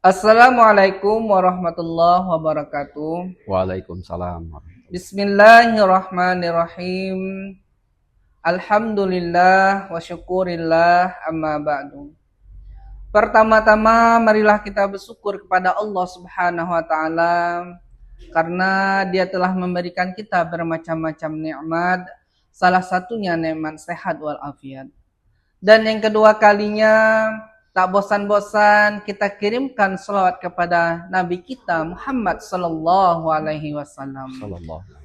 Assalamualaikum warahmatullahi wabarakatuh. Waalaikumsalam. Bismillahirrahmanirrahim. Alhamdulillah wa syukurillah amma ba'du. Pertama-tama marilah kita bersyukur kepada Allah Subhanahu wa taala karena Dia telah memberikan kita bermacam-macam nikmat, salah satunya nikmat sehat wal afiat. Dan yang kedua kalinya, tak bosan-bosan kita kirimkan salawat kepada Nabi kita Muhammad sallallahu alaihi wasallam.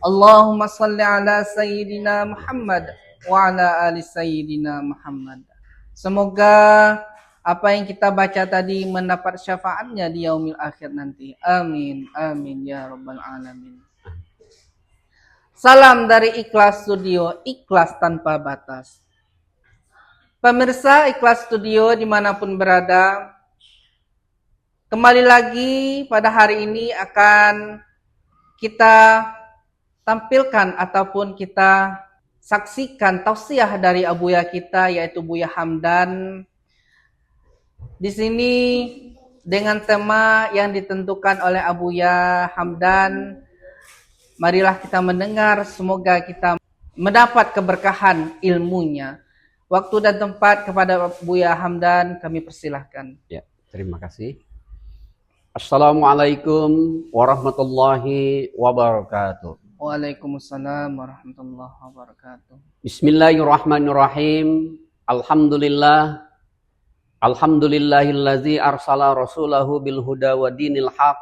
Allahumma salli ala sayyidina Muhammad wa ala ali sayyidina Muhammad. Semoga apa yang kita baca tadi mendapat syafaatnya di yaumil akhir nanti. Amin, amin ya rabbal alamin. Salam dari Ikhlas Studio, ikhlas tanpa batas. Pemirsa Ikhlas Studio dimanapun berada, kembali lagi pada hari ini akan kita tampilkan ataupun kita saksikan tausiah dari abuya kita yaitu Buya Hamdan. Di sini dengan tema yang ditentukan oleh Abuya Hamdan, marilah kita mendengar, semoga kita mendapat keberkahan ilmunya. Waktu dan tempat kepada Buya Hamdan kami persilahkan. Ya, terima kasih. Assalamualaikum warahmatullahi wabarakatuh. Waalaikumsalam warahmatullahi wabarakatuh. Bismillahirrahmanirrahim. Alhamdulillahillazi arsala rasulahu bil huda wa dinil haq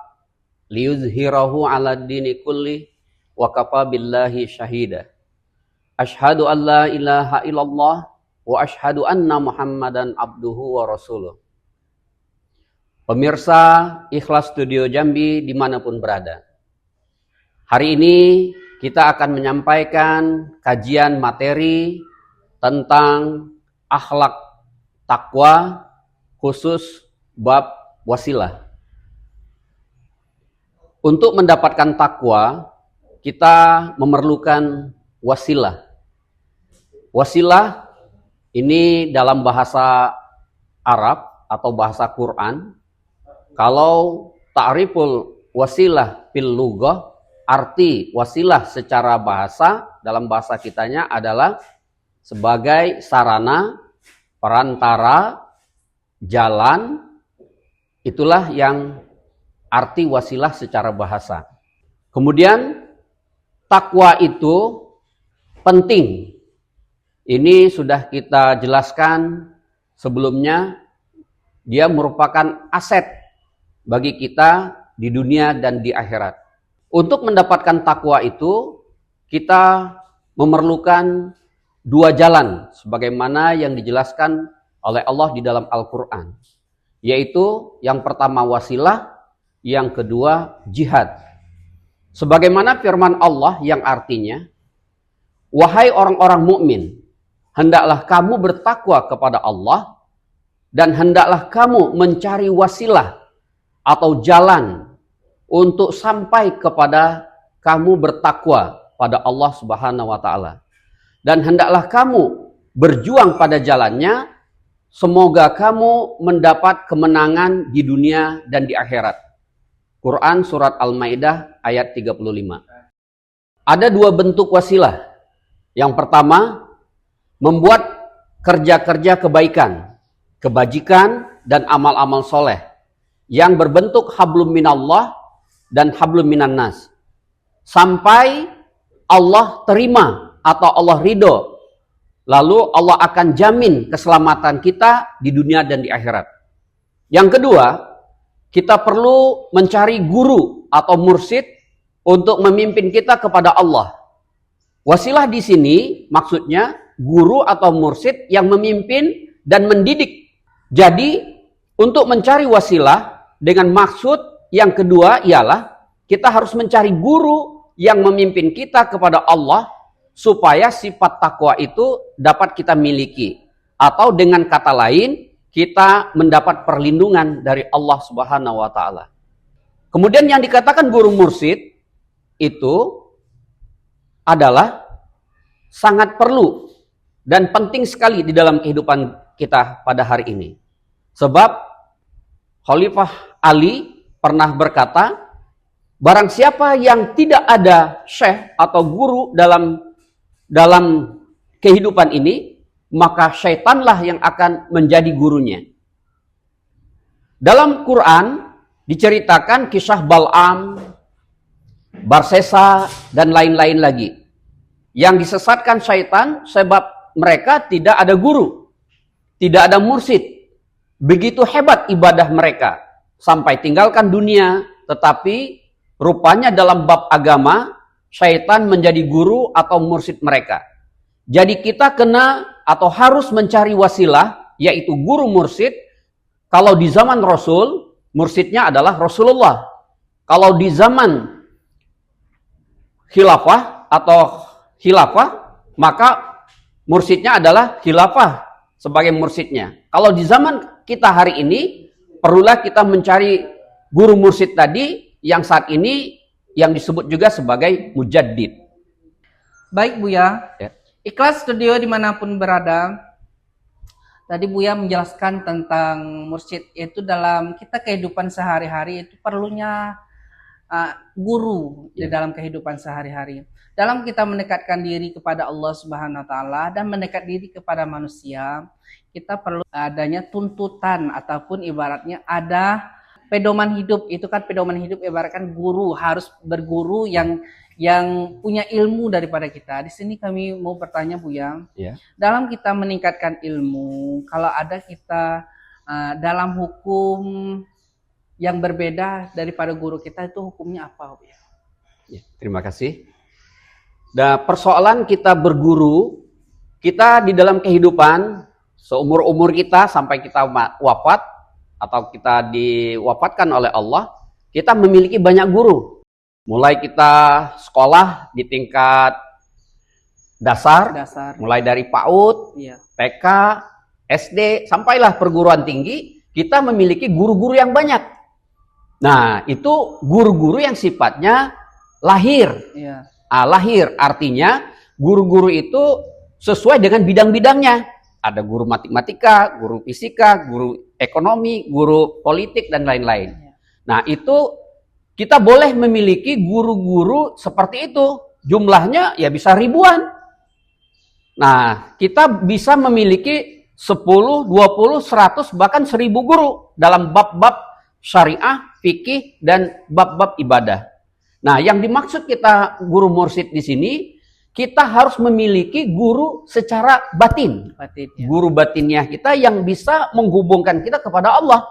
liyuzhirahu ala dini kulli wa kafa billahi syahida. Asyhadu an la ilaha illallah wa asyhadu anna Muhammadan abduhu wa rasuluh. Pemirsa Ikhlas Studio Jambi dimanapun berada, hari ini kita akan menyampaikan kajian materi tentang akhlak takwa khusus bab wasilah. Untuk mendapatkan takwa kita memerlukan wasilah. Wasilah ini dalam bahasa Arab atau bahasa Quran, kalau ta'riful wasilah fil lughah, arti wasilah secara bahasa dalam bahasa kitanya adalah sebagai sarana, perantara, jalan. Itulah yang arti wasilah secara bahasa. Kemudian takwa itu penting. Ini sudah kita jelaskan sebelumnya, dia merupakan aset bagi kita di dunia dan di akhirat. Untuk mendapatkan takwa itu, kita memerlukan dua jalan sebagaimana yang dijelaskan oleh Allah di dalam Al-Quran. Yaitu yang pertama wasilah, yang kedua jihad. Sebagaimana firman Allah yang artinya, wahai orang-orang mukmin, hendaklah kamu bertakwa kepada Allah dan hendaklah kamu mencari wasilah atau jalan untuk sampai kepada kamu bertakwa pada Allah Subhanahu wa taala. Dan hendaklah kamu berjuang pada jalannya, semoga kamu mendapat kemenangan di dunia dan di akhirat. Quran surat Al-Maidah ayat 35. Ada dua bentuk wasilah. Yang pertama, membuat kerja-kerja kebaikan, kebajikan, dan amal-amal soleh yang berbentuk hablum minallah dan hablum minan nas, sampai Allah terima atau Allah ridho, lalu Allah akan jamin keselamatan kita di dunia dan di akhirat. Yang kedua, kita perlu mencari guru atau mursyid untuk memimpin kita kepada Allah. Wasilah di sini maksudnya guru atau mursyid yang memimpin dan mendidik. Jadi untuk mencari wasilah dengan maksud yang kedua ialah kita harus mencari guru yang memimpin kita kepada Allah supaya sifat takwa itu dapat kita miliki. Atau dengan kata lain, kita mendapat perlindungan dari Allah Subhanahu wa taala. Kemudian yang dikatakan guru mursyid itu adalah sangat perlu dan penting sekali di dalam kehidupan kita pada hari ini. Sebab Khalifah Ali pernah berkata, barang siapa yang tidak ada syekh atau guru dalam kehidupan ini, maka syaitanlah yang akan menjadi gurunya. Dalam Quran diceritakan kisah Bal'am, Barsesa, dan lain-lain lagi. Yang disesatkan syaitan sebab mereka tidak ada guru, tidak ada mursyid. Begitu hebat ibadah mereka sampai tinggalkan dunia, tetapi rupanya dalam bab agama syaitan menjadi guru atau mursyid mereka. Jadi kita kena atau harus mencari wasilah, yaitu guru mursyid. Kalau di zaman Rasul, mursyidnya adalah Rasulullah. Kalau di zaman khilafah atau khilafah, maka mursyidnya adalah khilafah sebagai mursyidnya. Kalau di zaman kita hari ini, perlulah kita mencari guru mursyid tadi yang saat ini yang disebut juga sebagai mujaddid. Baik Buya, Ya. Ikhlas Studio dimanapun berada, tadi Buya menjelaskan tentang mursyid, yaitu dalam kita kehidupan sehari-hari itu perlunya guru di dalam kehidupan sehari-hari. Dalam kita mendekatkan diri kepada Allah Subhanahu wa taala dan mendekat diri kepada manusia, kita perlu adanya tuntutan ataupun ibaratnya ada pedoman hidup. Itu kan pedoman hidup ibaratkan guru, harus berguru yang punya ilmu daripada kita. Di sini kami mau bertanya Buya, dalam kita meningkatkan ilmu, kalau ada kita dalam hukum yang berbeda daripada guru kita, itu hukumnya apa Buya? Ya, terima kasih. Nah, persoalan kita berguru, kita di dalam kehidupan seumur-umur kita sampai kita wafat atau kita diwafatkan oleh Allah, kita memiliki banyak guru. Mulai kita sekolah di tingkat dasar. Mulai dari PAUD, TK, SD, sampailah perguruan tinggi, kita memiliki guru-guru yang banyak. Nah, itu guru-guru yang sifatnya lahir. Lahir artinya guru-guru itu sesuai dengan bidang-bidangnya. Ada guru matematika, guru fisika, guru ekonomi, guru politik, dan lain-lain. Nah, itu kita boleh memiliki guru-guru seperti itu. Jumlahnya ya bisa ribuan. Nah, kita bisa memiliki 10, 20, 100, bahkan 1000 guru dalam bab-bab syariah, fikih, dan bab-bab ibadah. Nah, yang dimaksud kita guru mursyid di sini, kita harus memiliki guru secara batin. Guru batinnya kita yang bisa menghubungkan kita kepada Allah.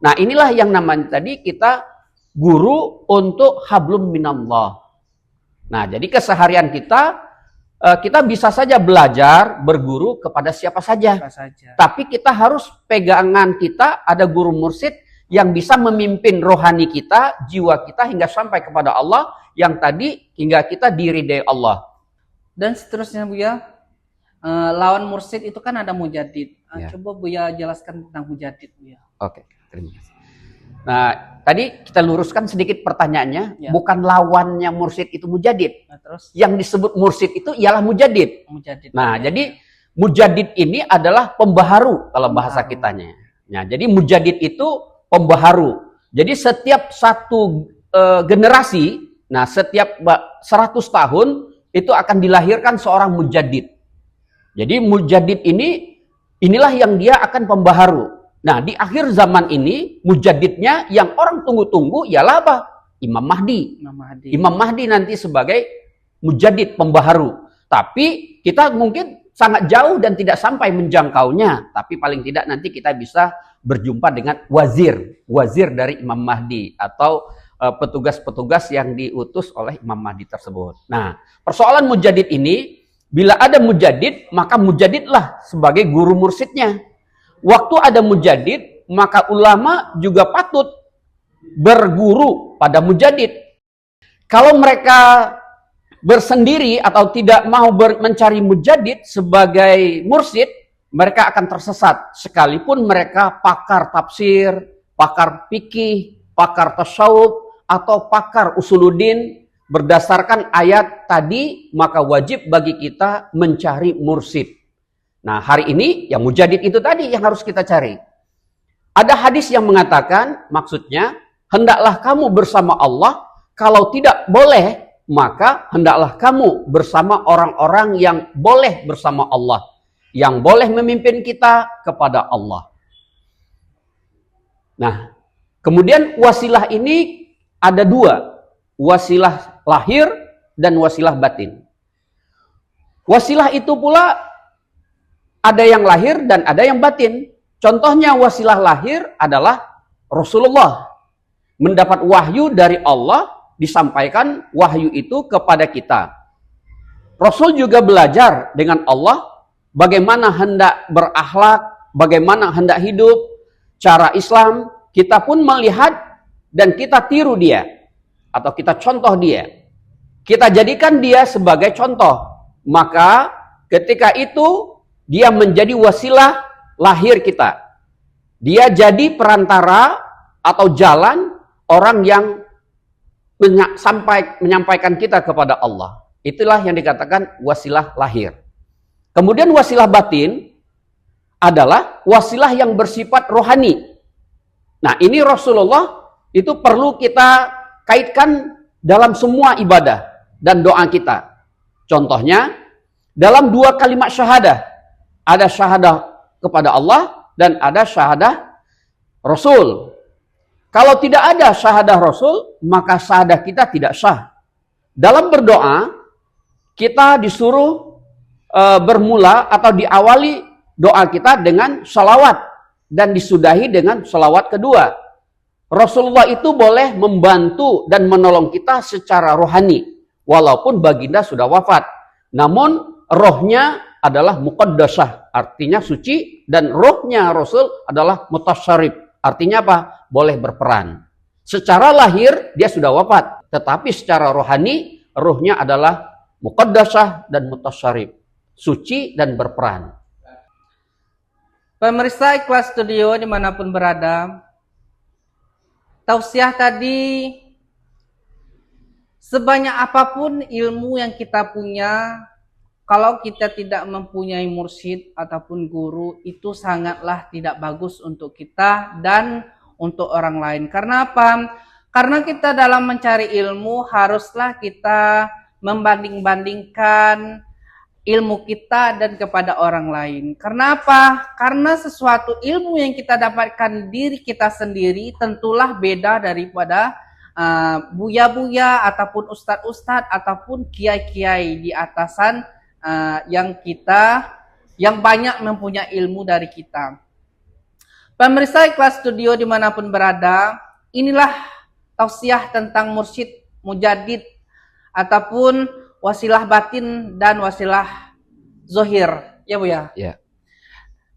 Nah, inilah yang namanya tadi kita guru untuk hablum minallah. Nah, jadi keseharian kita bisa saja belajar, berguru kepada siapa saja. Tapi kita harus pegangan kita ada guru mursyid yang bisa memimpin rohani kita, jiwa kita hingga sampai kepada Allah, yang tadi hingga kita diridai Allah. Dan seterusnya Buya, lawan mursyid itu kan ada mujaddid. Coba Buya jelaskan tentang mujaddid Buya. Oke, terima kasih. Nah, tadi kita luruskan sedikit pertanyaannya, bukan lawannya mursyid itu mujaddid. Terus? Yang disebut mursyid itu ialah mujaddid. Nah, jadi mujaddid ini adalah pembaharu kalau bahasa kitanya. Nah, jadi mujaddid itu pembaharu. Jadi setiap satu generasi, nah setiap 100 tahun itu akan dilahirkan seorang mujaddid. Jadi mujaddid inilah yang dia akan pembaharu. Nah, di akhir zaman ini mujaddidnya yang orang tunggu-tunggu ialah apa? Imam Mahdi. Imam Mahdi nanti sebagai mujaddid pembaharu. Tapi kita mungkin sangat jauh dan tidak sampai menjangkaunya, tapi paling tidak nanti kita bisa berjumpa dengan wazir dari Imam Mahdi atau petugas-petugas yang diutus oleh Imam Mahdi tersebut. Nah, persoalan mujaddid ini, bila ada mujaddid, maka mujaddidlah sebagai guru mursyidnya. Waktu ada mujaddid, maka ulama juga patut berguru pada mujaddid. Kalau mereka bersendiri atau tidak mau mencari mujaddid sebagai mursyid, mereka akan tersesat. Sekalipun mereka pakar tafsir, pakar fikih, pakar tasawuf, atau pakar usuluddin, berdasarkan ayat tadi, maka wajib bagi kita mencari mursyid. Nah, hari ini yang mujaddid itu tadi yang harus kita cari. Ada hadis yang mengatakan, maksudnya, hendaklah kamu bersama Allah, kalau tidak boleh, maka hendaklah kamu bersama orang-orang yang boleh bersama Allah, yang boleh memimpin kita kepada Allah. Nah, kemudian wasilah ini ada dua, wasilah lahir dan wasilah batin. Wasilah itu pula ada yang lahir dan ada yang batin. Contohnya wasilah lahir adalah Rasulullah. Mendapat wahyu dari Allah, disampaikan wahyu itu kepada kita. Rasul juga belajar dengan Allah bagaimana hendak berakhlak, bagaimana hendak hidup, cara Islam. Kita pun melihat dan kita tiru dia, atau kita contoh dia. Kita jadikan dia sebagai contoh. Maka ketika itu dia menjadi wasilah lahir kita. Dia jadi perantara atau jalan orang yang menyampaikan kita kepada Allah. Itulah yang dikatakan wasilah lahir. Kemudian wasilah batin adalah wasilah yang bersifat rohani. Nah, ini Rasulullah itu perlu kita kaitkan dalam semua ibadah dan doa kita. Contohnya dalam 2 kalimat syahadah. Ada syahadah kepada Allah dan ada syahadah Rasul. Kalau tidak ada syahadah Rasul, maka syahadah kita tidak sah. Dalam berdoa, kita disuruh bermula atau diawali doa kita dengan salawat dan disudahi dengan salawat kedua. Rasulullah itu boleh membantu dan menolong kita secara rohani, walaupun baginda sudah wafat. Namun rohnya adalah muqaddasah, artinya suci, dan rohnya Rasul adalah mutasyarif, artinya apa? Boleh berperan. Secara lahir dia sudah wafat, tetapi secara rohani rohnya adalah muqaddasah dan mutasyarif, suci dan berperan. Pemirsa Ikhlas Studio dimanapun berada, tausiah tadi, sebanyak apapun ilmu yang kita punya, kalau kita tidak mempunyai mursyid ataupun guru, itu sangatlah tidak bagus untuk kita dan untuk orang lain. Karena apa? Karena kita dalam mencari ilmu haruslah kita membanding-bandingkan ilmu kita dan kepada orang lain. Karena apa? Karena sesuatu ilmu yang kita dapatkan diri kita sendiri tentulah beda daripada buya-buya ataupun ustadz-ustadz ataupun kiai-kiai di atasan yang banyak mempunyai ilmu dari kita. Pemirsa Ikhlas Studio dimanapun berada, inilah tausiah tentang mursyid, mujadid, ataupun wasilah batin dan wasilah zohir. Ya Bu ya? Ya.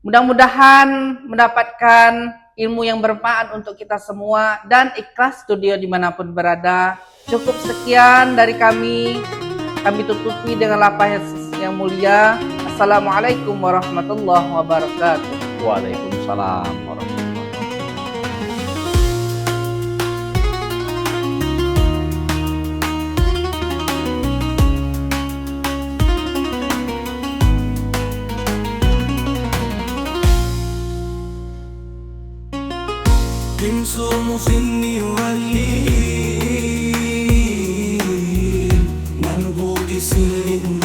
Mudah-mudahan mendapatkan ilmu yang bermanfaat untuk kita semua, dan Ikhlas Studio dimanapun berada. Cukup sekian dari kami. Kami tutupi dengan lafaz yang mulia. Assalamualaikum warahmatullahi wabarakatuh. Waalaikumsalam warahmatullahi wabarakatuh. Somos inni wali, man budi sinin